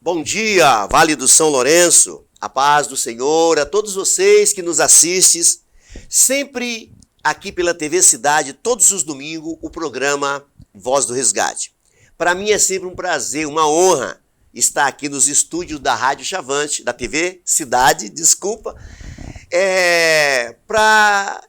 Bom dia, Vale do São Lourenço, a paz do Senhor, a todos vocês que nos assistem, sempre aqui pela TV Cidade, todos os domingos, o programa Voz do Resgate. Para mim é sempre um prazer, uma honra estar aqui nos estúdios da Rádio Chavante, da TV Cidade, para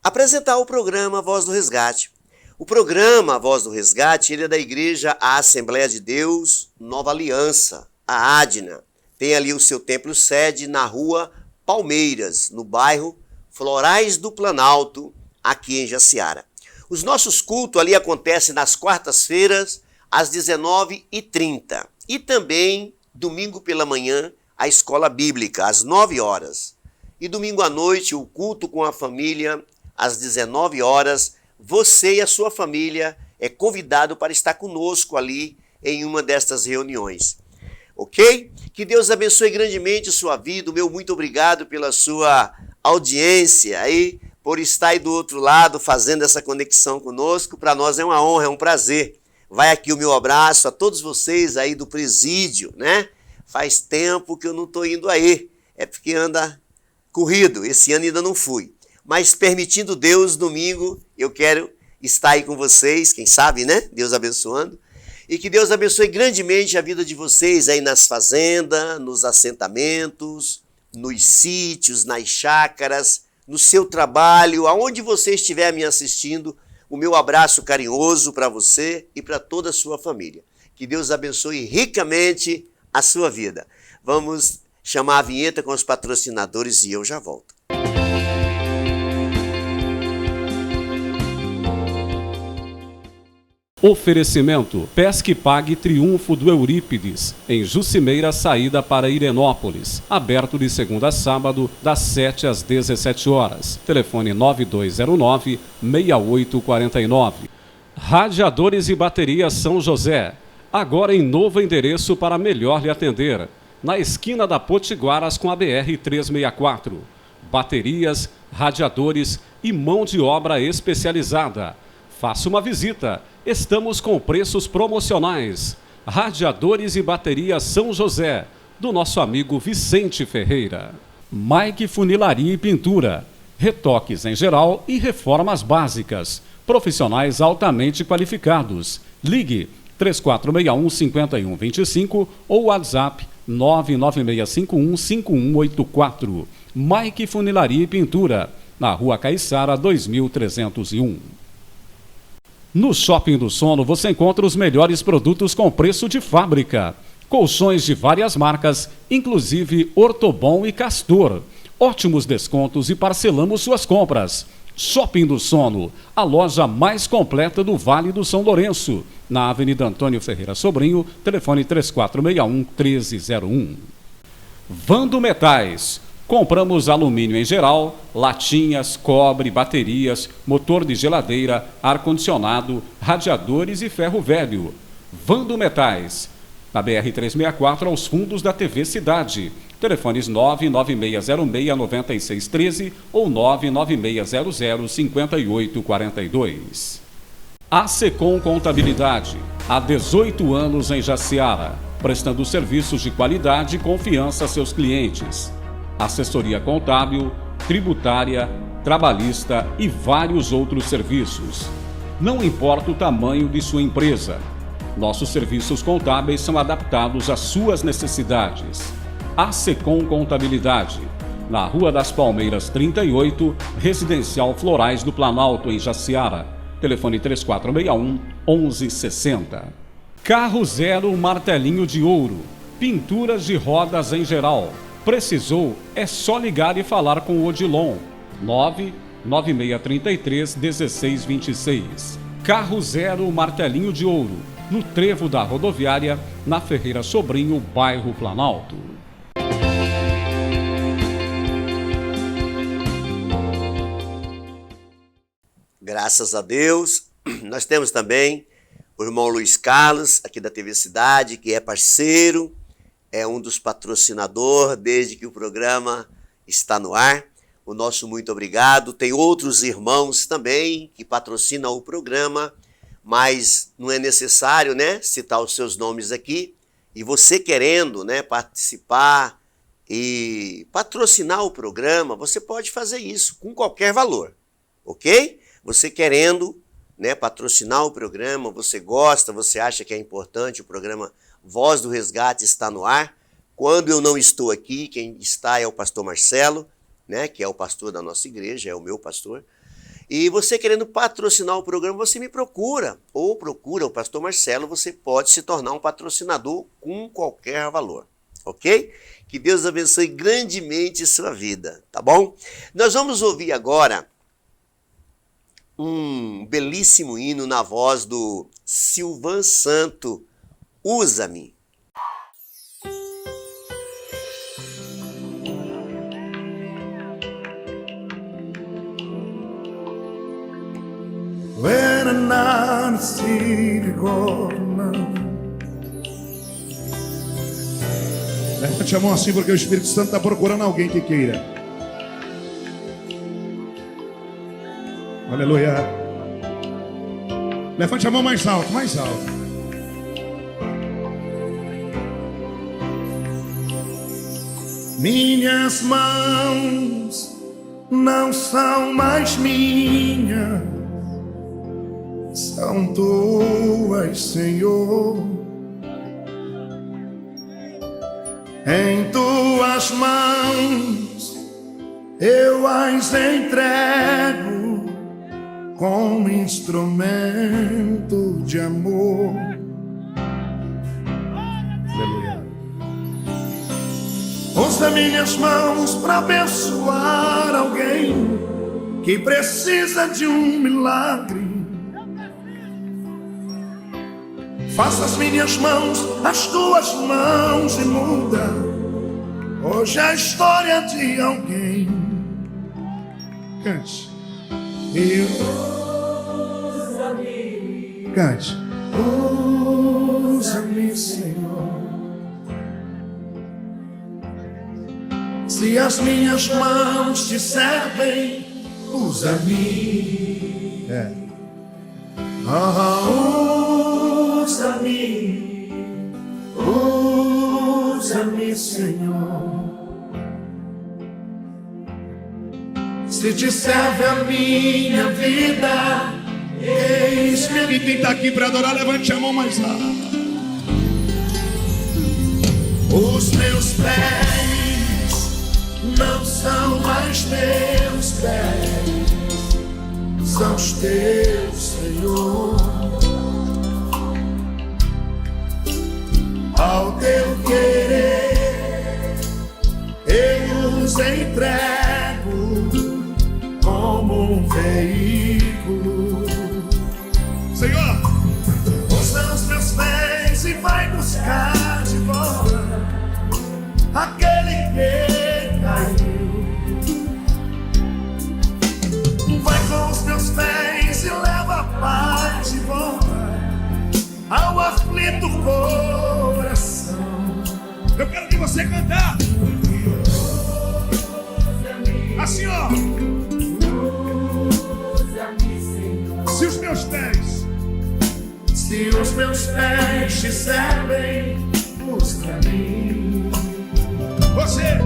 apresentar o programa Voz do Resgate. O programa Voz do Resgate, ele é da Igreja A Assembleia de Deus, Nova Aliança, a ADNA. Tem ali o seu templo sede na rua Palmeiras, no bairro Florais do Planalto, aqui em Jaciara. Os nossos cultos ali acontecem nas quartas-feiras, às 19h30. E também, domingo pela manhã, a escola bíblica, às 9 horas. E domingo à noite, o culto com a família, às 19 horas. Você e a sua família é convidado para estar conosco ali em uma destas reuniões. Ok? Que Deus abençoe grandemente a sua vida. O meu muito obrigado pela sua audiência aí, por estar aí do outro lado fazendo essa conexão conosco. Para nós é uma honra, é um prazer. Vai aqui o meu abraço a todos vocês aí do presídio, né? Faz tempo que eu não estou indo aí. É porque anda corrido. Esse ano ainda não fui. Mas permitindo Deus, domingo, eu quero estar aí com vocês, quem sabe, né? Deus abençoando. E que Deus abençoe grandemente a vida de vocês aí nas fazendas, nos assentamentos, nos sítios, nas chácaras, no seu trabalho, aonde você estiver me assistindo, o meu abraço carinhoso para você e para toda a sua família. Que Deus abençoe ricamente a sua vida. Vamos chamar a vinheta com os patrocinadores e eu já volto. Oferecimento: Pesque Pague Triunfo do Eurípides, em Jucimeira, saída para Irenópolis. Aberto de segunda a sábado, das 7 às 17 horas. Telefone 9209-6849. Radiadores e Baterias São José. Agora em novo endereço para melhor lhe atender. Na esquina da Potiguaras com a BR-364. Baterias, radiadores e mão de obra especializada. Faça uma visita. Estamos com preços promocionais. Radiadores e Baterias São José, do nosso amigo Vicente Ferreira. Mike Funilaria e Pintura. Retoques em geral e reformas básicas. Profissionais altamente qualificados. Ligue 3461-5125 ou WhatsApp 99651-5184. Mike Funilaria e Pintura, na Rua Caiçara 2301. No Shopping do Sono você encontra os melhores produtos com preço de fábrica. Colchões de várias marcas, inclusive Ortobon e Castor. Ótimos descontos e parcelamos suas compras. Shopping do Sono, a loja mais completa do Vale do São Lourenço. Na Avenida Antônio Ferreira Sobrinho, telefone 3461-1301. Vando Metais. Compramos alumínio em geral, latinhas, cobre, baterias, motor de geladeira, ar-condicionado, radiadores e ferro velho. Vando Metais. Na BR-364, aos fundos da TV Cidade. Telefones 99606-9613 ou 99600-5842. A Secom Contabilidade. Há 18 anos em Jaciara, prestando serviços de qualidade e confiança a seus clientes. Assessoria contábil, tributária, trabalhista e vários outros serviços. Não importa o tamanho de sua empresa, nossos serviços contábeis são adaptados às suas necessidades. A Secom Contabilidade, na Rua das Palmeiras 38, Residencial Florais do Planalto, em Jaciara. Telefone 3461-1160. Carro Zero Martelinho de Ouro. Pinturas de rodas em geral. Precisou? É só ligar e falar com o Odilon. 99633-1626. Carro Zero Martelinho de Ouro, no trevo da rodoviária, na Ferreira Sobrinho, bairro Planalto. Graças a Deus. Nós temos também o irmão Luiz Carlos, aqui da TV Cidade, que é parceiro, é um dos patrocinadores desde que o programa está no ar. O nosso muito obrigado. Tem outros irmãos também que patrocinam o programa, mas não é necessário, né, citar os seus nomes aqui. E você querendo, né, participar e patrocinar o programa, você pode fazer isso com qualquer valor, ok? Você querendo, né, patrocinar o programa, você gosta, você acha que é importante, o programa Voz do Resgate está no ar. Quando eu não estou aqui, quem está é o pastor Marcelo, né, que é o pastor da nossa igreja, é o meu pastor. E você querendo patrocinar o programa, você me procura, ou procura o pastor Marcelo, você pode se tornar um patrocinador com qualquer valor, ok? Que Deus abençoe grandemente sua vida, tá bom? Nós vamos ouvir agora um belíssimo hino na voz do Silvan Santo, Usa-me. When I'm not a city governor. Levante a mão assim porque o Espírito Santo está procurando alguém que queira. Aleluia. Levante a mão mais alto, mais alto. Minhas mãos não são mais minhas, são tuas, Senhor. Em tuas mãos eu as entrego como instrumento de amor. Aleluia. Usa minhas mãos para abençoar alguém que precisa de um milagre. Faça as minhas mãos as tuas mãos e muda hoje a história de alguém. Cante. Usa-me. Cante. Usa-me, Senhor. Se as minhas mãos te servem, usa-me. Usa-me, usa-me, Senhor. Se te serve a minha vida, eis-me. E quem está aqui para adorar, levante a mão mais alto. Os meus pés não são mais meus pés, são os teus, Senhor. Ao teu querer eu os entrego como um veículo. Senhor, usa os meus pés e vai buscar de volta aquele que caiu. Vai com os meus pés e leva a paz de volta ao aflito coração. Eu quero que você cantar assim, ó. Se os meus pés, se os meus pés te servem, usa-me. Você,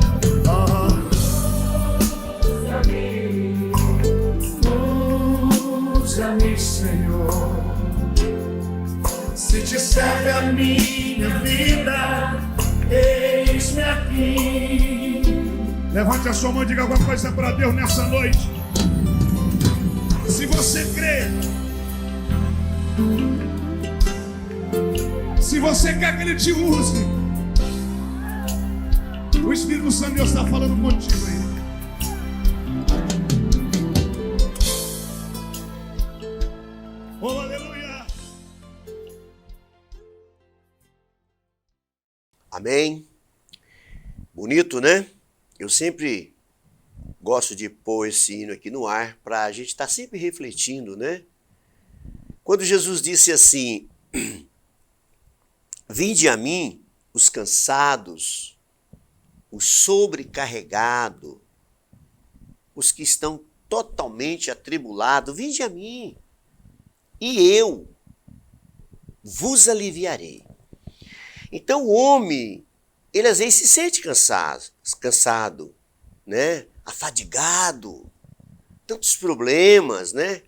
usa-me, Senhor. Se te serve a minha vida, eis-me aqui. Levante a sua mão e diga alguma coisa para Deus nessa noite. Se você crê, se você quer que Ele te use, o Espírito Santo de Deus está falando contigo aí. Oh, aleluia. Amém. Bonito, né? Eu sempre gosto de pôr esse hino aqui no ar para a gente estar sempre refletindo, né? Quando Jesus disse assim: vinde a mim os cansados, os sobrecarregados, os que estão totalmente atribulados, vinde a mim, e eu vos aliviarei. Então o homem, ele às vezes se sente cansado, né? Afadigado, tantos problemas, né?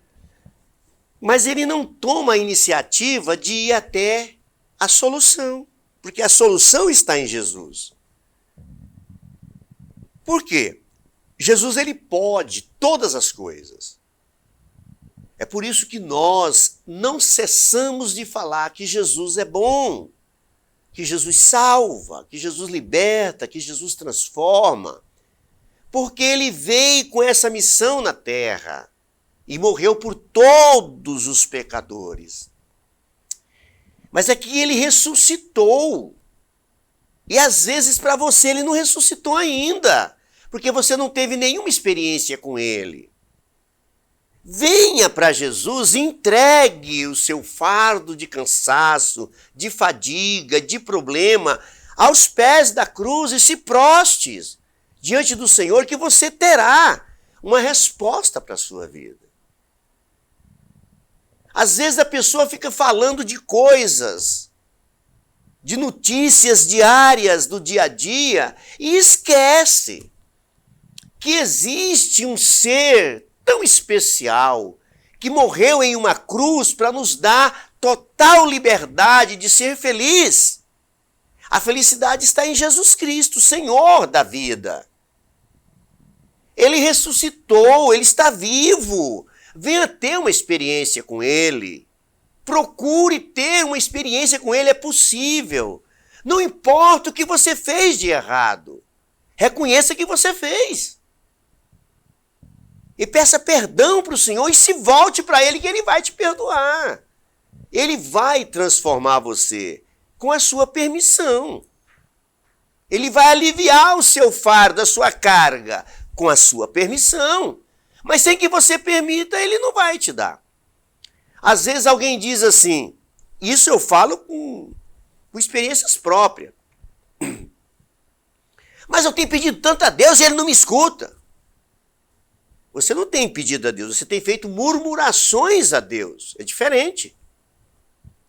Mas ele não toma a iniciativa de ir até a solução, porque a solução está em Jesus. Por quê? Jesus, ele pode todas as coisas. É por isso que nós não cessamos de falar que Jesus é bom, que Jesus salva, que Jesus liberta, que Jesus transforma, porque ele veio com essa missão na terra e morreu por todos os pecadores. Mas é que ele ressuscitou. E às vezes para você ele não ressuscitou ainda, porque você não teve nenhuma experiência com ele. Venha para Jesus e entregue o seu fardo de cansaço, de fadiga, de problema aos pés da cruz e se proste diante do Senhor, que você terá uma resposta para a sua vida. Às vezes a pessoa fica falando de coisas, de notícias diárias do dia a dia e esquece que existe um ser tão especial que morreu em uma cruz para nos dar total liberdade de ser feliz. A felicidade está em Jesus Cristo, Senhor da vida. Ele ressuscitou, ele está vivo. Venha ter uma experiência com ele. Procure ter uma experiência com ele, é possível. Não importa o que você fez de errado. Reconheça que você fez. E peça perdão para o Senhor e se volte para ele, que ele vai te perdoar. Ele vai transformar você com a sua permissão. Ele vai aliviar o seu fardo, a sua carga, com a sua permissão. Mas sem que você permita, ele não vai te dar. Às vezes alguém diz assim, isso eu falo com experiências próprias. Mas eu tenho pedido tanto a Deus e ele não me escuta. Você não tem pedido a Deus, você tem feito murmurações a Deus. É diferente.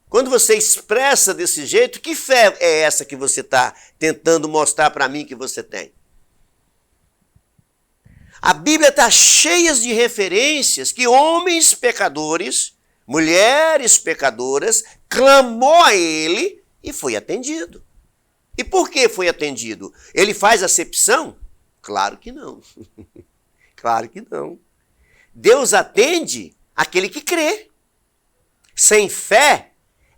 Quando você expressa desse jeito, que fé é essa que você está tentando mostrar para mim que você tem? A Bíblia está cheia de referências que homens pecadores, mulheres pecadoras, clamou a ele e foi atendido. E por que foi atendido? Ele faz acepção? Claro que não. Claro que não. Deus atende aquele que crê. Sem fé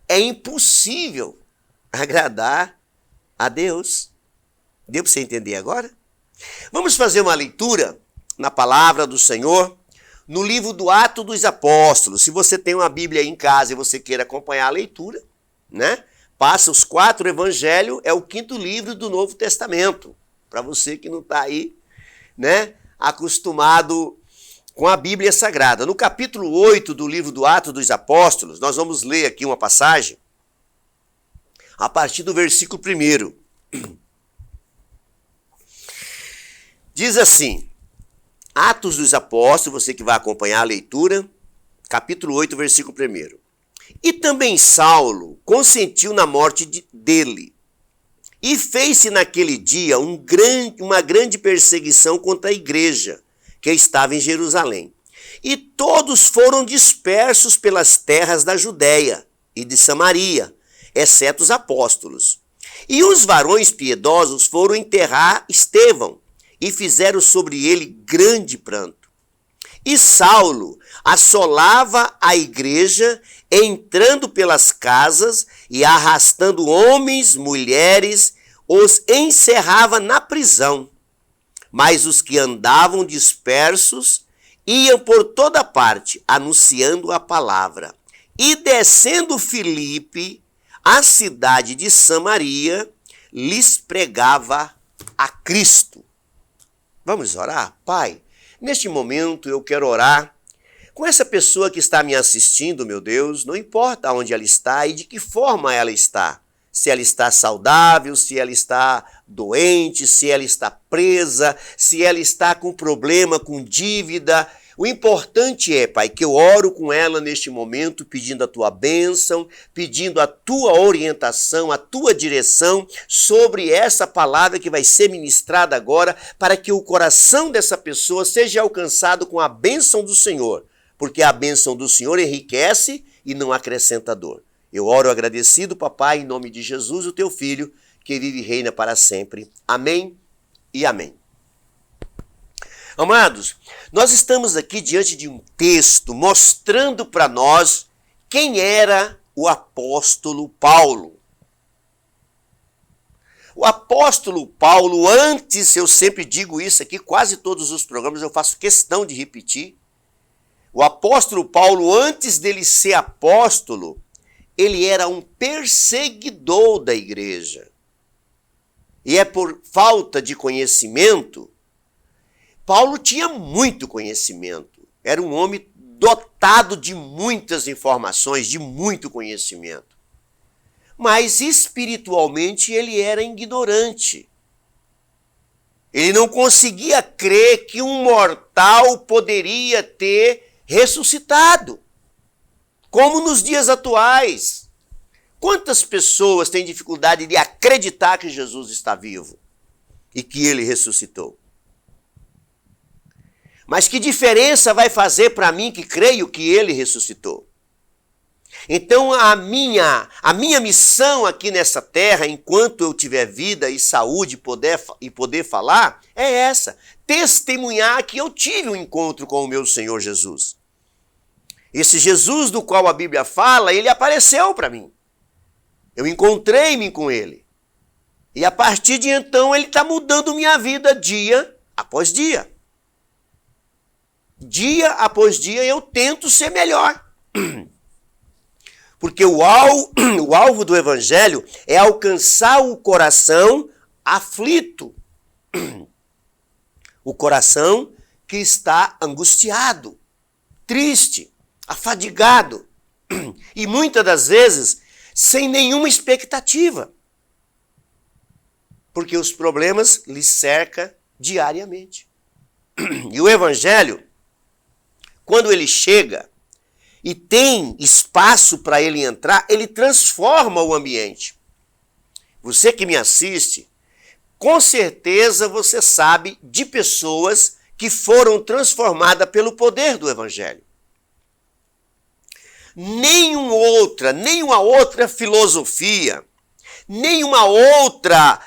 é impossível agradar a Deus. Deu para você entender agora? Vamos fazer uma leitura na palavra do Senhor, no livro do Atos dos Apóstolos. Se você tem uma Bíblia aí em casa e você queira acompanhar a leitura, né? Passa os 4 evangelhos, é o 5º livro do Novo Testamento. Para você que não está aí, né, acostumado com a Bíblia Sagrada. No capítulo 8 do livro do Atos dos Apóstolos, nós vamos ler aqui uma passagem a partir do versículo 1. Diz assim, Atos dos Apóstolos, você que vai acompanhar a leitura, capítulo 8, versículo 1. E também Saulo consentiu na morte dele, e fez-se naquele dia uma grande perseguição contra a igreja que estava em Jerusalém. E todos foram dispersos pelas terras da Judéia e de Samaria, exceto os apóstolos. E os varões piedosos foram enterrar Estevão, e fizeram sobre ele grande pranto. E Saulo assolava a igreja, entrando pelas casas e arrastando homens, mulheres, os encerrava na prisão. Mas os que andavam dispersos iam por toda parte, anunciando a palavra. E descendo Filipe, a cidade de Samaria, lhes pregava a Cristo. Vamos orar? Pai, neste momento eu quero orar com essa pessoa que está me assistindo, meu Deus, não importa onde ela está e de que forma ela está. Se ela está saudável, se ela está doente, se ela está presa, se ela está com problema, com dívida, O importante é, Pai, que eu oro com ela neste momento, pedindo a tua bênção, pedindo a tua orientação, a tua direção sobre essa palavra que vai ser ministrada agora, para que o coração dessa pessoa seja alcançado com a bênção do Senhor, porque a bênção do Senhor enriquece e não acrescenta dor. Eu oro agradecido, papai, em nome de Jesus, o teu filho, que vive e reina para sempre. Amém e amém. Amados, nós estamos aqui diante de um texto mostrando para nós quem era o apóstolo Paulo. O apóstolo Paulo, antes, eu sempre digo isso aqui, quase todos os programas eu faço questão de repetir. O apóstolo Paulo, antes dele ser apóstolo, ele era um perseguidor da igreja. E é por falta de conhecimento. Paulo tinha muito conhecimento, era um homem dotado de muitas informações, de muito conhecimento. Mas espiritualmente ele era ignorante. Ele não conseguia crer que um mortal poderia ter ressuscitado, como nos dias atuais. Quantas pessoas têm dificuldade de acreditar que Jesus está vivo e que ele ressuscitou? Mas que diferença vai fazer para mim que creio que ele ressuscitou? Então a minha missão aqui nessa terra, enquanto eu tiver vida e saúde e poder falar, é essa: testemunhar que eu tive um encontro com o meu Senhor Jesus. Esse Jesus do qual a Bíblia fala, ele apareceu para mim. Eu encontrei-me com ele. E a partir de então ele está mudando minha vida dia após dia. Dia após dia eu tento ser melhor. Porque o alvo do evangelho é alcançar o coração aflito. O coração que está angustiado, triste, afadigado. E muitas das vezes sem nenhuma expectativa. Porque os problemas lhe cercam diariamente. E o evangelho, quando ele chega e tem espaço para ele entrar, ele transforma o ambiente. Você que me assiste, com certeza você sabe de pessoas que foram transformadas pelo poder do evangelho. Nenhuma outra filosofia, nenhuma outra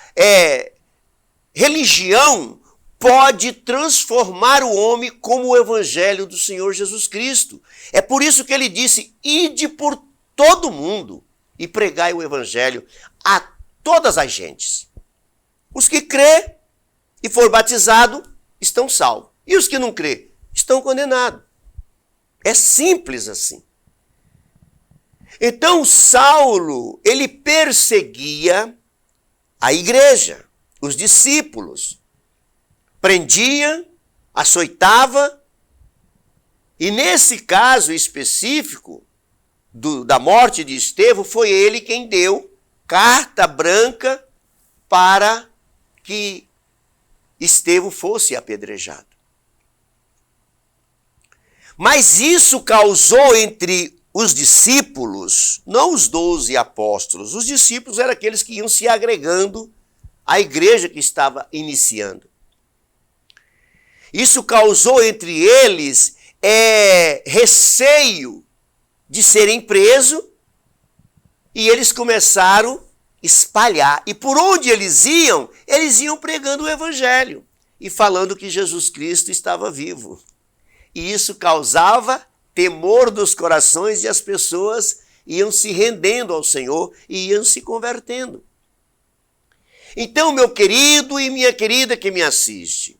religião pode transformar o homem como o evangelho do Senhor Jesus Cristo. É por isso que ele disse: ide por todo mundo e pregai o evangelho a todas as gentes. Os que crê e for batizado estão salvos. E os que não crê estão condenados. É simples assim. Então Saulo, ele perseguia a igreja, os discípulos. Prendia, açoitava, e nesse caso específico da morte de Estevão, foi ele quem deu carta branca para que Estevão fosse apedrejado. Mas isso causou entre os discípulos, não os 12 apóstolos, os discípulos eram aqueles que iam se agregando à igreja que estava iniciando. Isso causou entre eles receio de serem presos, e eles começaram a espalhar. E por onde eles iam pregando o evangelho e falando que Jesus Cristo estava vivo. E isso causava temor dos corações, e as pessoas iam se rendendo ao Senhor e iam se convertendo. Então, meu querido e minha querida que me assiste,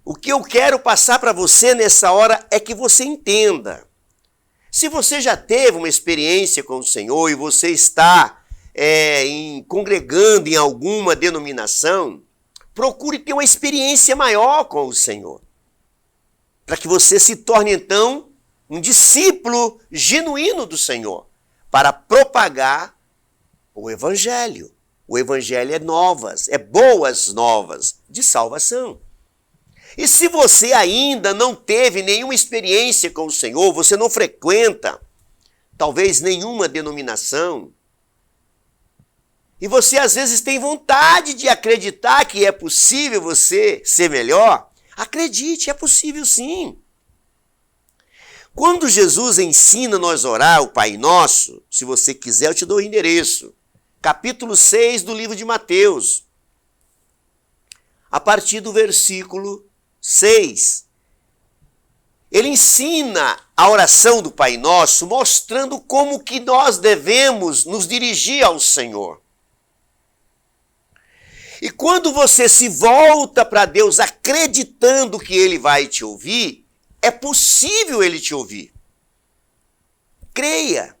o que eu quero passar para você nessa hora é que você entenda. Se você já teve uma experiência com o Senhor e você está congregando em alguma denominação, procure ter uma experiência maior com o Senhor, para que você se torne então um discípulo genuíno do Senhor, para propagar o Evangelho. O Evangelho é boas novas de salvação. E se você ainda não teve nenhuma experiência com o Senhor, você não frequenta, talvez nenhuma denominação, e você às vezes tem vontade de acreditar que é possível você ser melhor, acredite, é possível sim. Quando Jesus ensina nós a orar o Pai Nosso, se você quiser eu te dou o endereço, capítulo 6 do livro de Mateus, a partir do versículo 6. Ele ensina a oração do Pai Nosso, mostrando como que nós devemos nos dirigir ao Senhor. E quando você se volta para Deus acreditando que Ele vai te ouvir, é possível Ele te ouvir. Creia.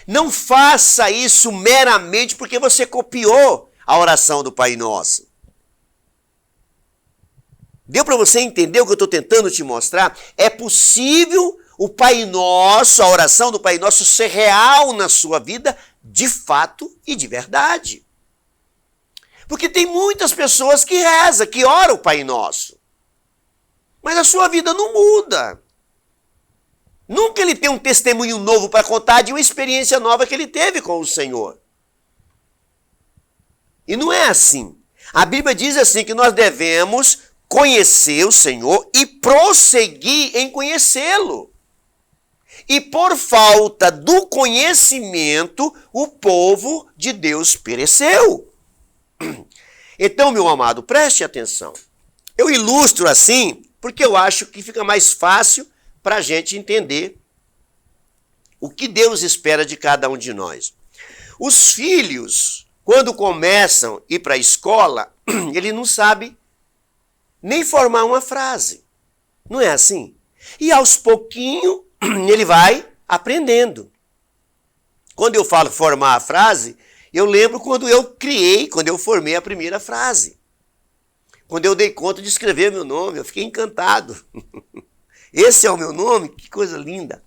Não faça isso meramente porque você copiou a oração do Pai Nosso. Deu para você entender o que eu estou tentando te mostrar? É possível o Pai Nosso, a oração do Pai Nosso, ser real na sua vida, de fato e de verdade. Porque tem muitas pessoas que rezam, que oram o Pai Nosso. Mas a sua vida não muda. Nunca ele tem um testemunho novo para contar de uma experiência nova que ele teve com o Senhor. E não é assim. A Bíblia diz assim que nós devemos conhecer o Senhor e prosseguir em conhecê-lo. E por falta do conhecimento, o povo de Deus pereceu. Então, meu amado, preste atenção. Eu ilustro assim porque eu acho que fica mais fácil para a gente entender o que Deus espera de cada um de nós. Os filhos, quando começam a ir para a escola, ele não sabe nem formar uma frase. Não é assim? E aos pouquinhos ele vai aprendendo. Quando eu falo formar a frase, eu lembro quando eu formei a primeira frase. Quando eu dei conta de escrever meu nome, eu fiquei encantado. Esse é o meu nome? Que coisa linda.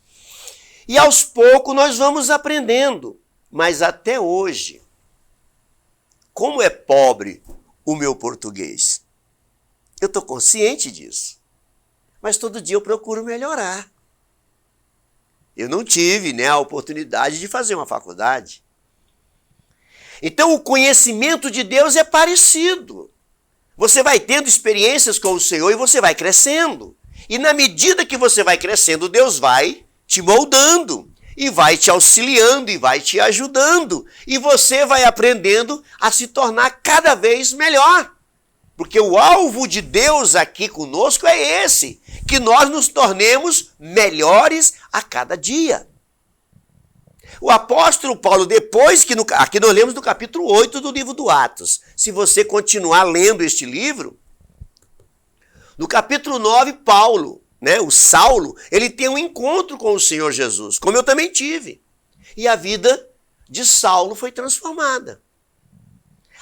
E aos poucos nós vamos aprendendo. Mas até hoje, como é pobre o meu português? Eu estou consciente disso. Mas todo dia eu procuro melhorar. Eu não tive, a oportunidade de fazer uma faculdade. Então o conhecimento de Deus é parecido. Você vai tendo experiências com o Senhor e você vai crescendo. E na medida que você vai crescendo, Deus vai te moldando. E vai te auxiliando e vai te ajudando. E você vai aprendendo a se tornar cada vez melhor. Porque o alvo de Deus aqui conosco é esse. Que nós nos tornemos melhores a cada dia. O apóstolo Paulo, depois que aqui nós lemos no capítulo 8 do livro do Atos. Se você continuar lendo este livro, no capítulo 9, Paulo, o Saulo, ele tem um encontro com o Senhor Jesus, como eu também tive. E a vida de Saulo foi transformada.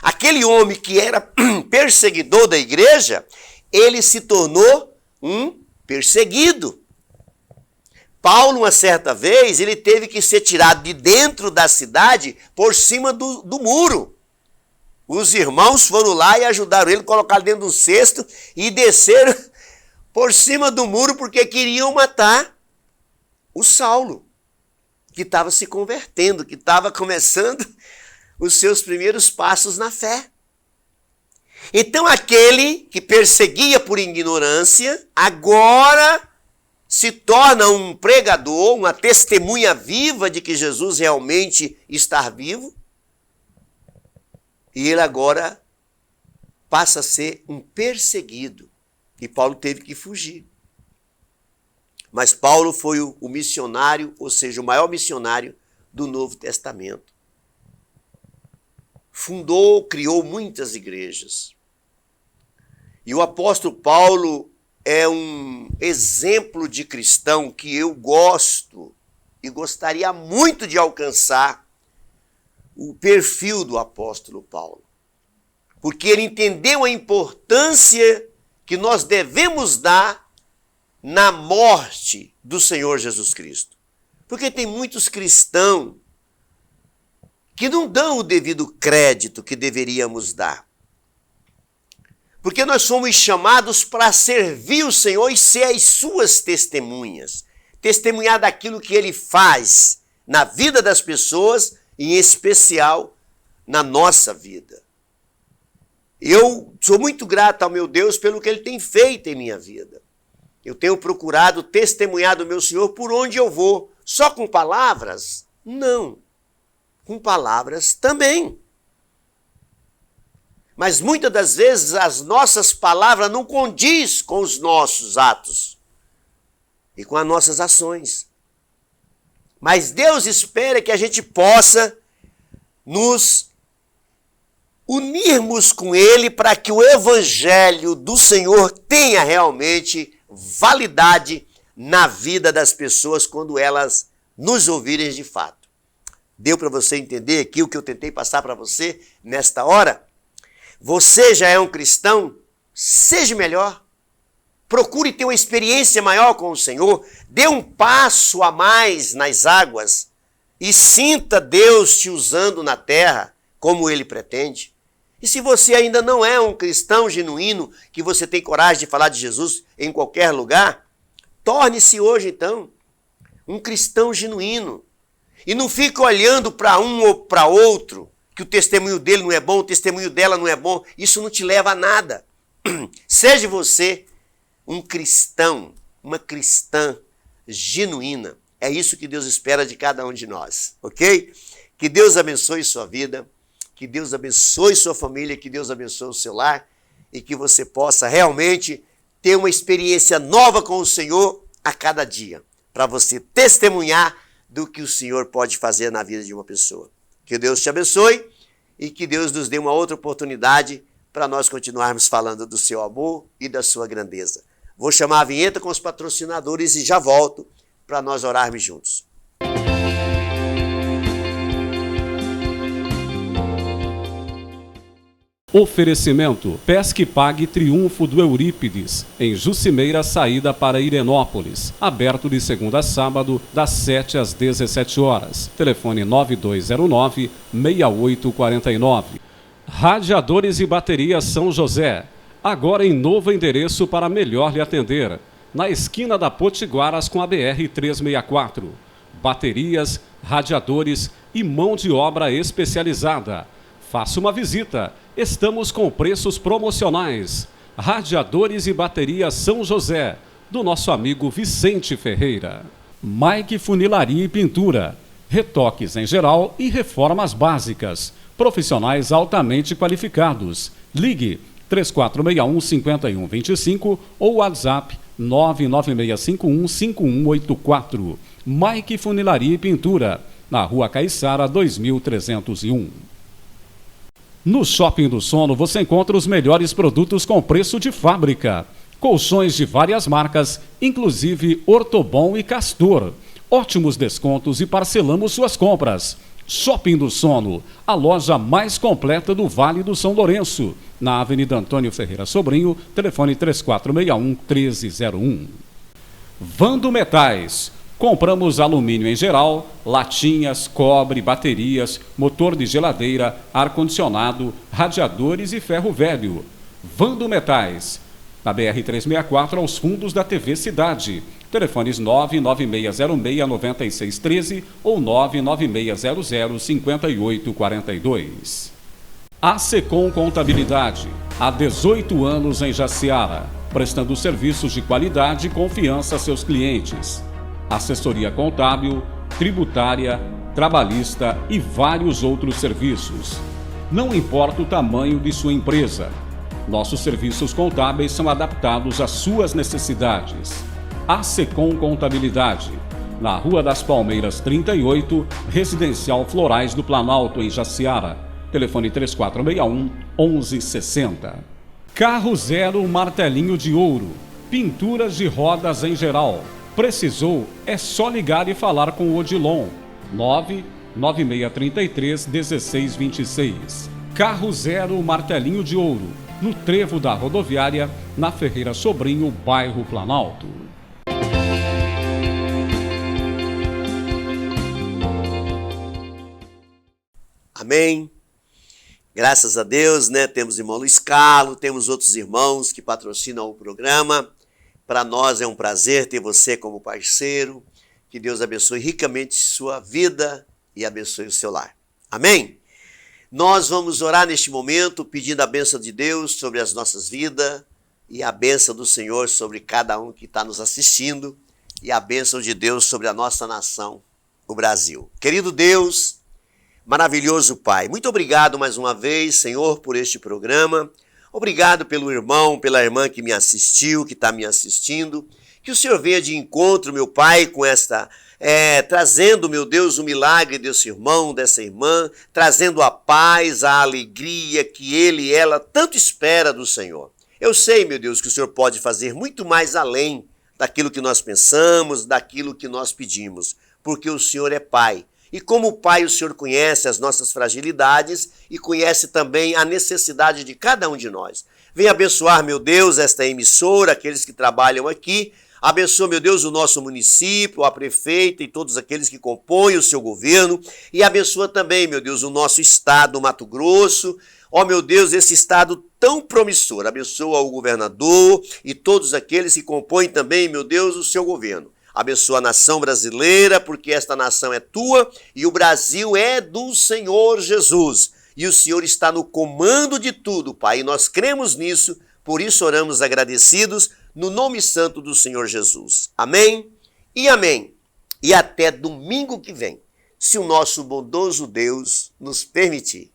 Aquele homem que era perseguidor da igreja, ele se tornou um perseguido. Paulo, uma certa vez, ele teve que ser tirado de dentro da cidade por cima do muro. Os irmãos foram lá e ajudaram ele, colocaram dentro do cesto e desceram por cima do muro porque queriam matar o Saulo, que estava se convertendo, que estava começando os seus primeiros passos na fé. Então aquele que perseguia por ignorância, agora se torna um pregador, uma testemunha viva de que Jesus realmente está vivo. E ele agora passa a ser um perseguido. E Paulo teve que fugir. Mas Paulo foi o missionário, ou seja, o maior missionário do Novo Testamento. Criou muitas igrejas. E o apóstolo Paulo é um exemplo de cristão que eu gosto e gostaria muito de alcançar o perfil do apóstolo Paulo. Porque ele entendeu a importância que nós devemos dar na morte do Senhor Jesus Cristo. Porque tem muitos cristãos que não dão o devido crédito que deveríamos dar. Porque nós somos chamados para servir o Senhor e ser as suas testemunhas. Testemunhar daquilo que Ele faz na vida das pessoas, em especial na nossa vida. Eu sou muito grato ao meu Deus pelo que Ele tem feito em minha vida. Eu tenho procurado testemunhar do meu Senhor por onde eu vou. Só com palavras? Não. Com palavras também. Mas muitas das vezes as nossas palavras não condizem com os nossos atos e com as nossas ações. Mas Deus espera que a gente possa nos unirmos com Ele para que o Evangelho do Senhor tenha realmente validade na vida das pessoas quando elas nos ouvirem de fato. Deu para você entender aqui o que eu tentei passar para você nesta hora? Você já é um cristão? Seja melhor. Procure ter uma experiência maior com o Senhor. Dê um passo a mais nas águas e sinta Deus te usando na terra como Ele pretende. E se você ainda não é um cristão genuíno, que você tem coragem de falar de Jesus em qualquer lugar, torne-se hoje então um cristão genuíno. E não fique olhando para um ou para outro, que o testemunho dele não é bom, o testemunho dela não é bom. Isso não te leva a nada. Seja você um cristão, uma cristã genuína. É isso que Deus espera de cada um de nós, ok? Que Deus abençoe sua vida, que Deus abençoe sua família, que Deus abençoe o seu lar e que você possa realmente ter uma experiência nova com o Senhor a cada dia, para você testemunhar do que o Senhor pode fazer na vida de uma pessoa. Que Deus te abençoe e que Deus nos dê uma outra oportunidade para nós continuarmos falando do seu amor e da sua grandeza. Vou chamar a vinheta com os patrocinadores e já volto para nós orarmos juntos. Oferecimento: Pesque Pague Triunfo do Eurípides, em Jucimeira, saída para Irenópolis. Aberto de segunda a sábado, das 7 às 17 horas. Telefone 9209-6849. Radiadores e Baterias São José. Agora em novo endereço para melhor lhe atender. Na esquina da Potiguaras com a BR-364. Baterias, radiadores e mão de obra especializada. Faça uma visita. Estamos com preços promocionais. Radiadores e Baterias São José, do nosso amigo Vicente Ferreira. Mike Funilaria e Pintura. Retoques em geral e reformas básicas. Profissionais altamente qualificados. Ligue 3461-5125 ou WhatsApp 99651-5184. Mike Funilaria e Pintura, na Rua Caiçara 2301. No Shopping do Sono você encontra os melhores produtos com preço de fábrica. Colchões de várias marcas, inclusive Ortobon e Castor. Ótimos descontos e parcelamos suas compras. Shopping do Sono, a loja mais completa do Vale do São Lourenço. Na Avenida Antônio Ferreira Sobrinho, telefone 3461-1301. Vando Metais. Compramos alumínio em geral, latinhas, cobre, baterias, motor de geladeira, ar-condicionado, radiadores e ferro velho. Vando Metais. Na BR-364, aos fundos da TV Cidade. Telefones 99606-9613 ou 99600-5842. A Secom Contabilidade. Há 18 anos em Jaciara, prestando serviços de qualidade e confiança a seus clientes. Assessoria contábil, tributária, trabalhista e vários outros serviços. Não importa o tamanho de sua empresa, nossos serviços contábeis são adaptados às suas necessidades. A Secom Contabilidade, na Rua das Palmeiras 38, Residencial Florais do Planalto, em Jaciara. Telefone 3461-1160. Carro Zero Martelinho de Ouro. Pinturas de rodas em geral. Precisou? É só ligar e falar com o Odilon. 99633-1626. Carro Zero Martelinho de Ouro, no trevo da rodoviária, na Ferreira Sobrinho, bairro Planalto. Amém. Graças a Deus, né? Temos o irmão Luiz Carlos, temos outros irmãos que patrocinam o programa. Para nós é um prazer ter você como parceiro. Que Deus abençoe ricamente sua vida e abençoe o seu lar. Amém? Nós vamos orar neste momento pedindo a bênção de Deus sobre as nossas vidas e a bênção do Senhor sobre cada um que está nos assistindo e a bênção de Deus sobre a nossa nação, o Brasil. Querido Deus, maravilhoso Pai, muito obrigado mais uma vez, Senhor, por este programa. Obrigado pelo irmão, pela irmã que me assistiu, que está me assistindo. Que o Senhor venha de encontro, meu Pai, com esta, trazendo, meu Deus, o milagre desse irmão, dessa irmã, trazendo a paz, a alegria que ele e ela tanto espera do Senhor. Eu sei, meu Deus, que o Senhor pode fazer muito mais além daquilo que nós pensamos, daquilo que nós pedimos, porque o Senhor é Pai. E como Pai, o Senhor conhece as nossas fragilidades e conhece também a necessidade de cada um de nós. Venha abençoar, meu Deus, esta emissora, aqueles que trabalham aqui. Abençoa, meu Deus, o nosso município, a prefeita e todos aqueles que compõem o seu governo. E abençoa também, meu Deus, o nosso estado, Mato Grosso. Ó, meu Deus, esse estado tão promissor. Abençoa o governador e todos aqueles que compõem também, meu Deus, o seu governo. Abençoa a nação brasileira, porque esta nação é tua e o Brasil é do Senhor Jesus. E o Senhor está no comando de tudo, Pai, e nós cremos nisso, por isso oramos agradecidos no nome santo do Senhor Jesus. Amém e amém. E até domingo que vem, se o nosso bondoso Deus nos permitir.